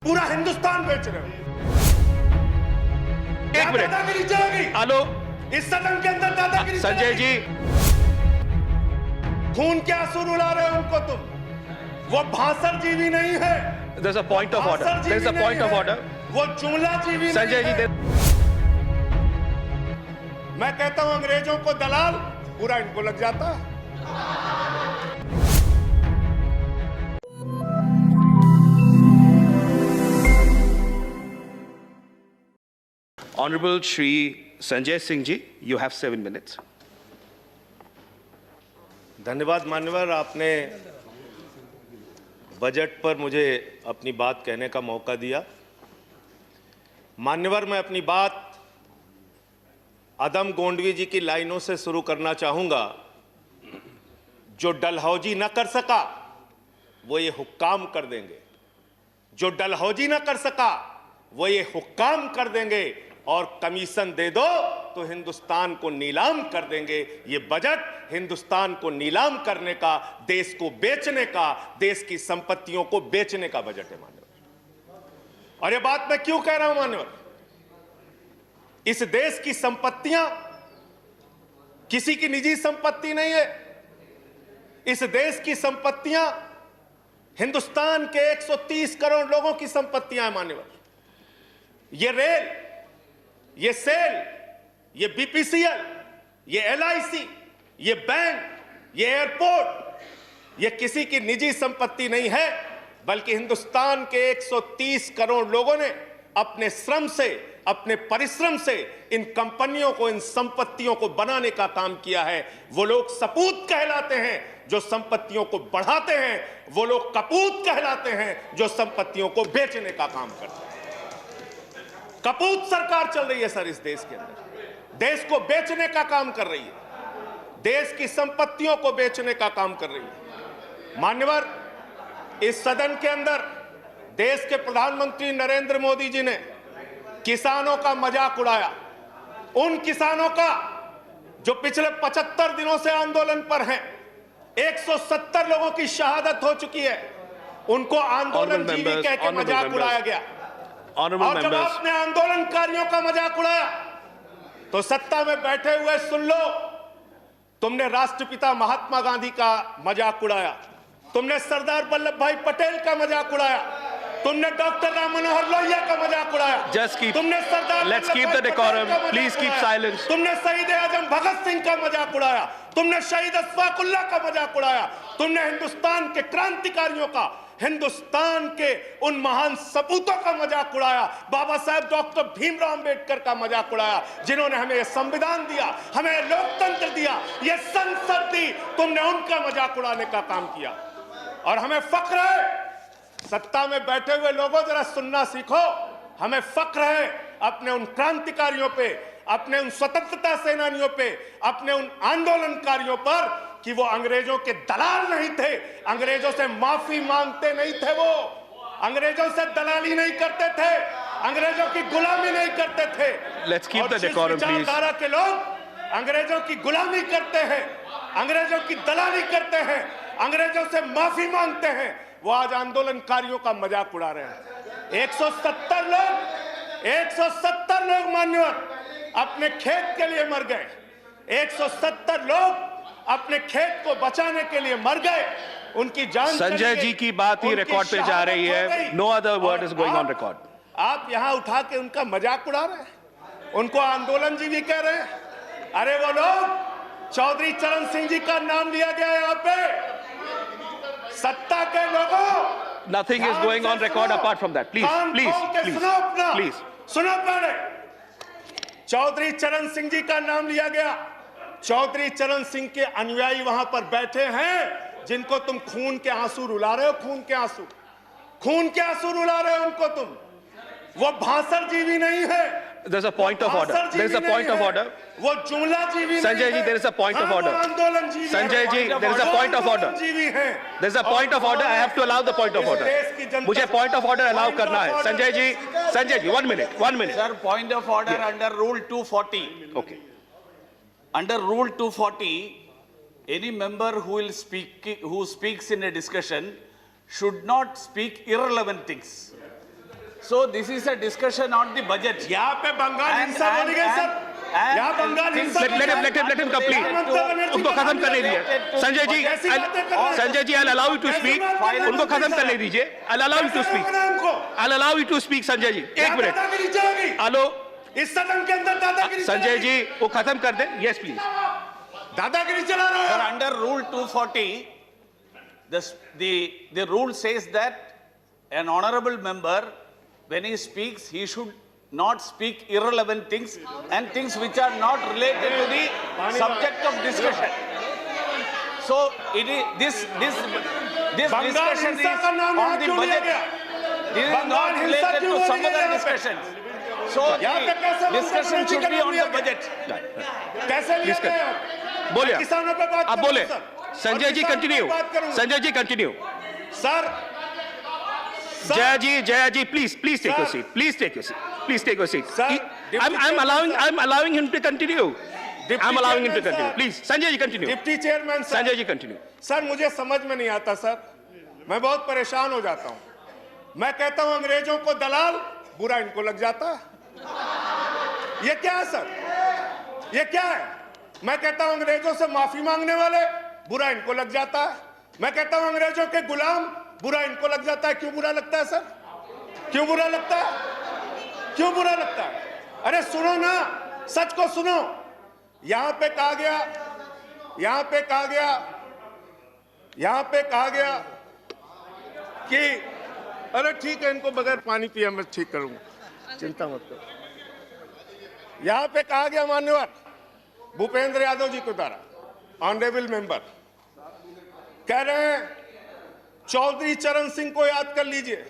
पूरा हिंदुस्तान बेच रहे हो। एक मिनट, दादागिरी चलेगी हेलो इस सदन के अंदर, दादागिरी संजय चलेगी। जी, खून के आंसू रुला रहे हो उनको तुम। वो भाषण जीवी नहीं है, there's a point of order. भाषण There's a जीवी point नहीं of है, order. वो जुमला जीवी संजय जी, नहीं है। मैं कहता हूं अंग्रेजों को दलाल, पूरा इनको लग जाता है। Honorable Shri Sanjay Singh ji, you have 7 minutes. धन्यवाद मान्यवर, आपने बजट पर मुझे अपनी बात कहने का मौका दिया। मान्यवर, मैं अपनी बात अदम गोंडवी जी की लाइनों से शुरू करना चाहूंगा। जो डलहौजी न कर सका वो ये हुक्काम कर देंगे, जो डलहौजी न कर सका वो ये हुक्काम कर देंगे, और कमीशन दे दो तो हिंदुस्तान को नीलाम कर देंगे। ये बजट हिंदुस्तान को नीलाम करने का, देश को बेचने का, देश की संपत्तियों को बेचने का बजट है मान्यवर। और ये बात मैं क्यों कह रहा हूं मान्यवर? इस देश की संपत्तियां किसी की निजी संपत्ति नहीं है। इस देश की संपत्तियां हिंदुस्तान के 130 करोड़ लोगों की संपत्तियां हैं मान्यवर। ये रेल, ये सेल, ये बीपीसीएल, ये एलआईसी, ये बैंक, ये एयरपोर्ट, ये किसी की निजी संपत्ति नहीं है, बल्कि हिंदुस्तान के 130 करोड़ लोगों ने अपने श्रम से, अपने परिश्रम से इन कंपनियों को, इन संपत्तियों को बनाने का काम किया है। वो लोग सपूत कहलाते हैं जो संपत्तियों को बढ़ाते हैं, वो लोग कपूत कहलाते हैं जो संपत्तियों को बेचने का काम करते हैं। कपूत सरकार चल रही है सर इस देश के अंदर, देश को बेचने का काम कर रही है, देश की संपत्तियों को बेचने का काम कर रही है। मान्यवर, इस सदन के अंदर देश के प्रधानमंत्री नरेंद्र मोदी जी ने किसानों का मजाक उड़ाया। उन किसानों का जो पिछले 75 दिनों से आंदोलन पर हैं, 170 लोगों की शहादत हो चुकी है, उनको आंदोलन जीवी कह के मजाक उड़ाया गया। और जब आपने आंदोलनकारियों का मजाक उड़ाया तो सत्ता में बैठे हुए सुन लो, तुमने राष्ट्रपिता महात्मा गांधी का मजाक उड़ाया, तुमने सरदार वल्लभ भाई पटेल का मजाक उड़ाया, तुमने डॉक्टर राम मनोहर लोहिया का मजाक उड़ाया, तुमने सरदार Let's keep the decorum. Please keep silence. तुमने शहीद आजम भगत सिंह का मजाक उड़ाया, तुमने शहीद अशफाकुल्लाह का मजाक उड़ाया, तुमने हिंदुस्तान के क्रांतिकारियों का, हिंदुस्तान के उन महान सपूतों का मजाक उड़ाया, बाबा साहेब डॉक्टर भीमराव अंबेडकर का मजाक उड़ाया, जिन्होंने हमें संविधान दिया, हमें लोकतंत्र दिया, ये संसद दी। तुमने उनका मजाक उड़ाने का काम किया। और हमें फक्र है, सत्ता में बैठे हुए लोगों जरा सुनना सीखो, हमें फक्र है अपने उन क्रांतिकारियों पे, अपने उन स्वतंत्रता सेनानियों पे, अपने उन आंदोलनकारियों पर कि वो अंग्रेजों के दलाल नहीं थे, अंग्रेजों से माफी मांगते नहीं थे, वो अंग्रेजों से दलाली नहीं करते थे, अंग्रेजों की गुलामी नहीं करते थे। Let's keep the decorum, please. विचारधारा के लोग अंग्रेजों की गुलामी करते हैं, अंग्रेजों की दलाली करते हैं, अंग्रेजों से माफी मांगते हैं, वो आज आंदोलनकारियों का मजाक उड़ा रहे हैं। 170 लोग मान्यवर अपने खेत के लिए मर गए, 170 लोग अपने खेत को बचाने के लिए मर गए, उनकी जान। संजय जी की बात ही रिकॉर्ड पे जा रही है। No other word is going on record. आप यहां उठा के उनका मजाक उड़ा रहे हैं, उनको आंदोलन जीवी कह रहे हैं। अरे वो लोग, चौधरी चरण सिंह जी का नाम लिया गया यहाँ पे, सत्ता के लोगों। Nothing is going on record apart from that. Please, please. सुनो पहले, चौधरी चरण सिंह जी का नाम लिया गया। चौधरी चरण सिंह के अनुयायी वहां पर बैठे हैं, जिनको तुम खून के आंसू रुला रहे हो, खून के आंसू रुला रहे हो उनको तुम। वो भाषण जीवी नहीं है। There's a point of order. There's a point of order. वो जुमला जीवी Sanjay ji, there is a point of order. आंदोलन जीवी। Sanjay ji, there is a point of order. जीवी है। There's a point of order. I have to allow the point of order. मुझे point of order allow करना है। Sanjay ji, 1 minute. Sir, point of order under Rule 240. Okay. Under Rule 240, any member who speaks in a discussion should not speak irrelevant things. So this is a discussion on the budget. यहाँ पे बंगाल हिंसा बोली गई sir, यहाँ बंगाल हिंसा let him complete. उनको खत्म करने दीजिए Sanjay ji, Sanjay ji I'll allow you to speak. उनको खत्म करने दीजिए. I'll allow you to speak. I'll allow you to speak Sanjay ji. एक मिनट. हेलो, इस सदन के अंदर दादागिरी संजय जी वो खत्म कर दें. Yes please. दादागिरी चला रहे Sir, हो. under Rule 240, the rule says that an honorable member, when he speaks, he should not speak irrelevant things and things which are not related to the subject of discussion. So it is this discussion is on the budget. This is not related to some other discussions. So the discussion should be on the budget. कैसे Please लिया गया? बोलिए. किसानों पे बात आप करूं बोले. सर. संजय जी और किसानों कंटिन्यू. पे बात करूं. Sanjay ji continue. Sir Jaya ji, please take your Sir. seat. Please take your seat. Please take your seat. Sir, I'm allowing him to continue. I'm allowing him to Chairman, continue. sir. Please, Sanjay ji continue. Deputy chairman sir. Sanjay ji continue. Sir मुझे समझ में नहीं आता sir, मैं बहुत परेशान हो जाता हूं. मैं कहता हूं अंग्रेजों को दलाल, बुरा इनको लग जाता है. ये क्या है सर? ये क्या है? मैं कहता हूं अंग्रेजों से माफी मांगने वाले, बुरा इनको लग जाता है. मैं कहता हूं अंग्रेजों के गुलाम, बुरा इनको लग जाता है. क्यों बुरा लगता है सर? क्यों बुरा लगता है? क्यों बुरा लगता है? अरे सुनो ना, सच को सुनो. यहां पे कहा गया कि अरे ठीक है, इनको बगैर पानी पिए मैं ठीक करूंगा, चिंता मत करो. यहां पे कहा गया मान्यवर भूपेंद्र यादव जी के द्वारा, ऑनरेबल मेंबर कह रहे हैं चौधरी चरण सिंह को याद कर लीजिए,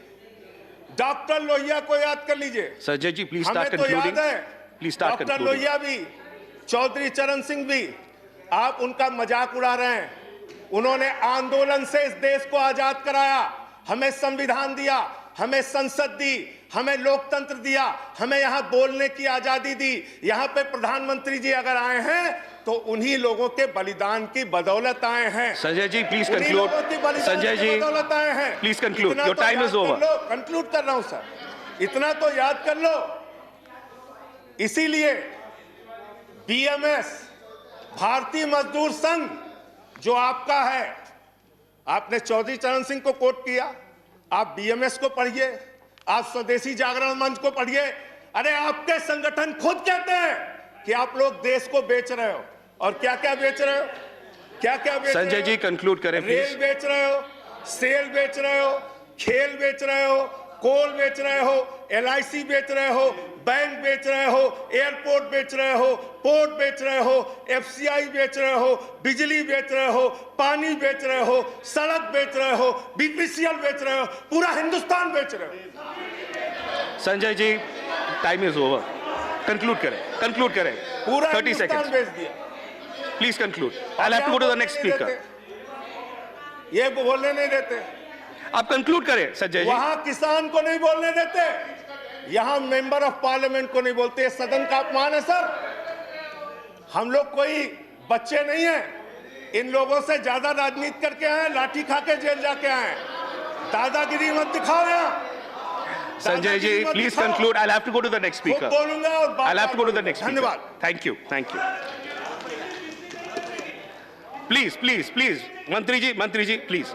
डॉक्टर लोहिया को याद कर लीजिए. Sanjay ji, please start हमें तो concluding. याद है Please start doctor concluding. Lohia भी, चौधरी चरण सिंह भी. आप उनका मजाक उड़ा रहे हैं. उन्होंने आंदोलन से इस देश को आजाद कराया, हमें संविधान दिया, हमें संसद दी, हमें लोकतंत्र दिया, हमें यहां बोलने की आजादी दी. यहां पे प्रधानमंत्री जी अगर आए हैं तो उन्हीं लोगों के बलिदान की बदौलत आए हैं. Sanjay ji, please उन्हीं conclude. लोगों की बलिदान Sanjay की ji, बदौलत आए हैं. please conclude. इतना Your तो time याद is कर over. लो. कंक्लूड कर रहा हूं सर. इतना तो याद कर लो. इसीलिए बीएमएस, भारतीय मजदूर संघ जो आपका है, आपने चौधरी चरण सिंह को कोट किया. आप बीएमएस को पढ़िए, आप स्वदेशी जागरण मंच को पढ़िए. अरे आपके संगठन खुद कहते हैं कि आप लोग देश को बेच रहे हो. और क्या क्या बेच रहे हो? क्या क्या बेच रहे हो? संजय जी कंक्लूड करें रेल प्लीज. बेच रहे हो, सेल बेच रहे हो, खेल बेच रहे हो, कोल बेच रहे हो, एलआईसी बेच रहे हो, बैंक बेच रहे हो, एयरपोर्ट बेच रहे हो, पोर्ट बेच रहे हो, एफसीआई बेच रहे हो, बिजली बेच रहे हो, पानी बेच रहे हो, सड़क बेच रहे हो, बीपीसीएल बेच रहे हो, पूरा हिंदुस्तान बेच रहे हो. Sanjay ji time is over. Conclude करें. पूरा 30 हिंदुस्तान seconds. बेच दिया. Please conclude. I'll have to go to the next speaker. ये बोलने नहीं देते. आप कंक्लूड करें संजय जी. वहां किसान को नहीं बोलने देते, यहां मेंबर ऑफ पार्लियामेंट को नहीं बोलते. ये सदन का अपमान है सर. हम लोग कोई बच्चे नहीं हैं. इन लोगों से ज्यादा राजनीति करके आए, लाठी खा के जेल जाके आए. दादागिरी मत दिखाओ यहां. Sanjay ji please conclude. I'll have to go to the next speaker. बोलूंगा और बात I'll have to go to the next speaker. धन्यवाद. Thank you. Please. मंत्री जी please.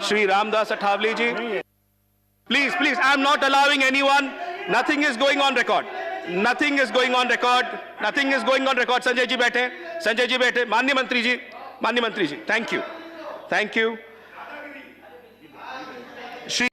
Shri Ramdas Athawale ji. Please. I'm not allowing anyone. Nothing is going on record. Sanjay ji बैठे. माननीय मंत्री जी. Thank you. Shri